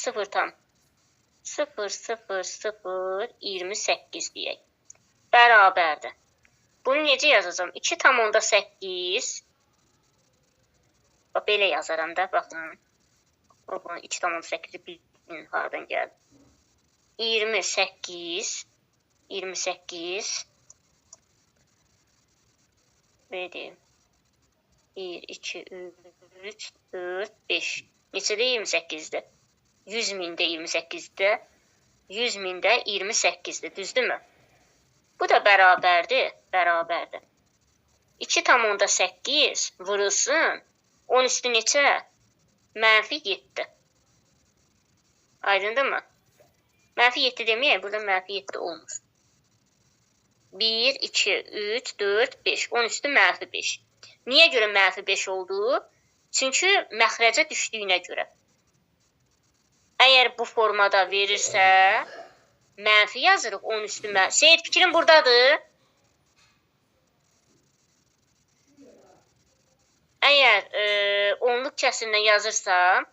0,0028 deyək. Bərabərdir. Bunu necə yazacağım? 2,8. Belə yazaram da, baxın. 2,8-i bilin haradan gəldi. 28 verdim. 1, 2, 3, 4, 5. Neçədə 28-dir? 100 mində 28-dir. 100 mində 28-dir. Düzdürmü? Bu da bərabərdir. 2,8 vurulsun 10 üstü neçə? -7. Aydındır mı? -7 deməyək, burada -7 olmur. 1, 2, 3, 4, 5. 10 üstü -5. Niyə görə -5 oldu? Çünki məxrəcə düşdüyünə görə. Əgər bu formada verirsə, mənfi yazırıq 10 üstü mənfi. Seyid fikrin buradadır. Əgər onluq kəsirindən yazırsa,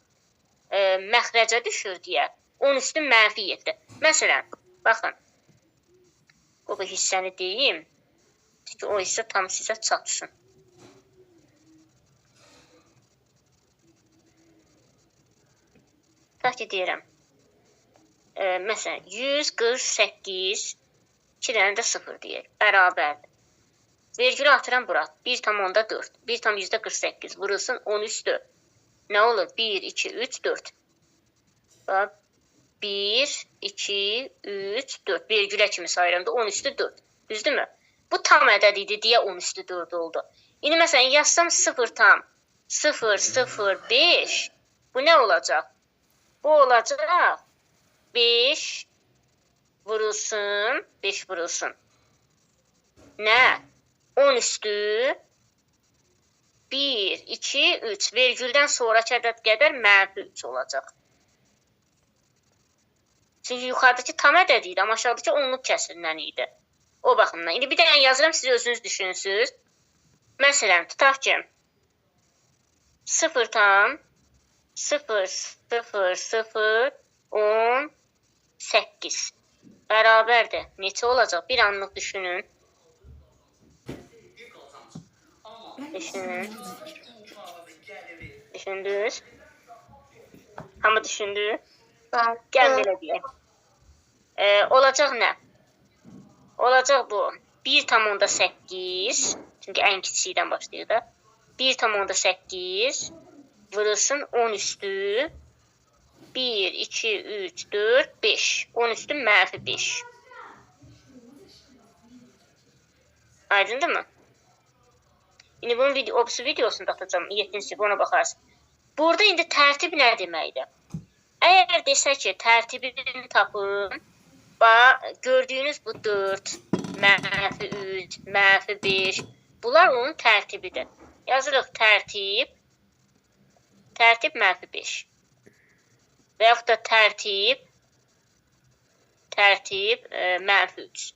məxrəcə düşür deyə 10 üstü -7. Məsələn, baxın. Bu hissəni deyim. Çünki o hissə tam sizə çatsın. Tutaq ki, deyirəm. Məsələn, 148 2 dənə də 0 deyək. Bərabərdir. Vergülü atıram bura. 1,4. 1,48 vurulsun 10 üstü. Nə olur? 1, 2, 3, 4. 1, 2, 3, 4. Vergülə kimi sayıramda 10 üstü 4. Düzdürmü? Bu tam ədəd idi deyə 10 üstü 4 oldu. İndi məsələn yazsam 0,005. Bu nə olacaq? Bu olacaq 5 vurulsun. Nə? 10 üstü 1, 2, 3. Vergüldən sonraki ədəd qədər -3 olacaq. Çünki yuxarıdakı tam ədəd idi, amma aşağıdakı onluq kəsirindən idi. O baxımdan. İndi bir dənə yazıram, siz özünüz düşünürsünüz. Məsələn, tutaq ki, 0,00018 bərabərdir. Neçə olacaq? Bir anlıq düşünün. Düşündünüz? Hamı düşündü? Gəl belə deyək. Olacaq nə? Olacaq bu. 1,8. Çünki ən kiçikdən başlayır da. 1,8 vurulsun 10 üstü 1, 2, 3, 4, 5. 10 üstü -5. Aydındır mı? İndi bunun videosunu da atacağım. 7-ci sinif ona baxarsın. Burada indi tərtib nə deməkdir? Əgər desək ki, tərtibini tapın, gördüyünüz bu 4, -3, -5, bunlar onun tərtibidir. Yazırıq tərtib -5 və yaxud da tərtib -3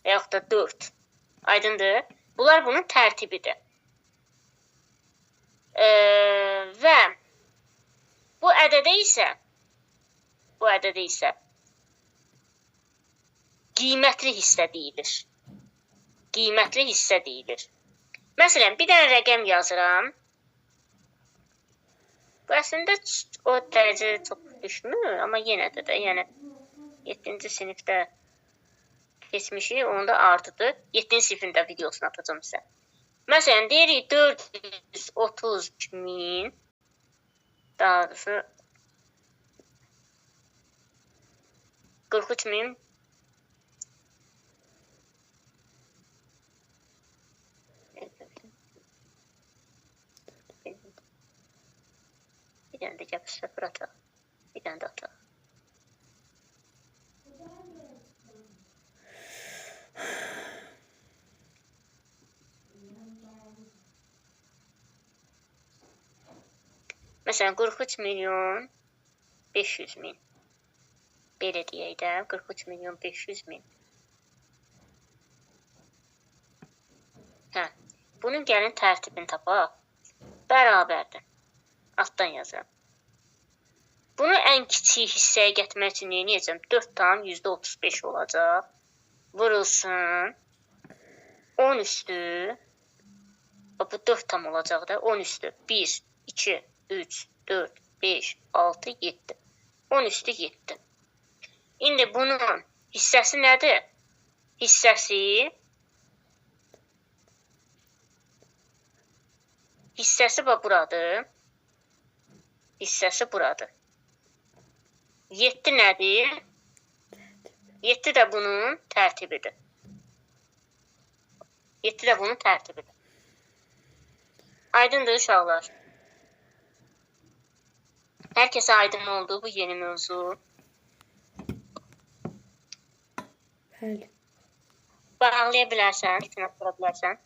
və yaxud da 4. Aydındır? Bunlar bunun tərtibidir. Və bu ədədə isə qiymətli hissə deyilir. Məsələn, bir dənə rəqəm yazıram. Bu əslində o dərəcə çox düşmür, amma yenə də, yəni 7-ci sinifdə keçmişik, onda artıdır. 7-ci sinifin də videosunu atacağım sizə. Məsələn, deyirik 430.000, daha doğrusu 43.000 bir dənə də gəp sıfır ataq. Bir dənə də ataq. Məsələn, 43.500.000. Belə deyək də, 43.500.000. Bunun gəlin tərtibini tapaq. Bərabərdir. Altdan yazıram. Bunu ən kiçik hissəyə gətirmək üçün nə edəcəm? 4 tam %35 olacaq. Vurulsun. 10 üstü. Bu 4 tam olacaq da. 10 üstü. 1, 2, 3, 4, 5, 6, 7. 10 üstü 7. İndi bunun hissəsi nədir? Hissəsi buradır. Hissəsi buradır. 7 nədir? 7 də bunun tərtibidir. 7 də bunun tərtibidir. Aydındır uşaqlar. Hər kəsə aydın oldu bu yeni mövzu. Bəli. Bağlaya bilərsən, üstünə qura bilərsən.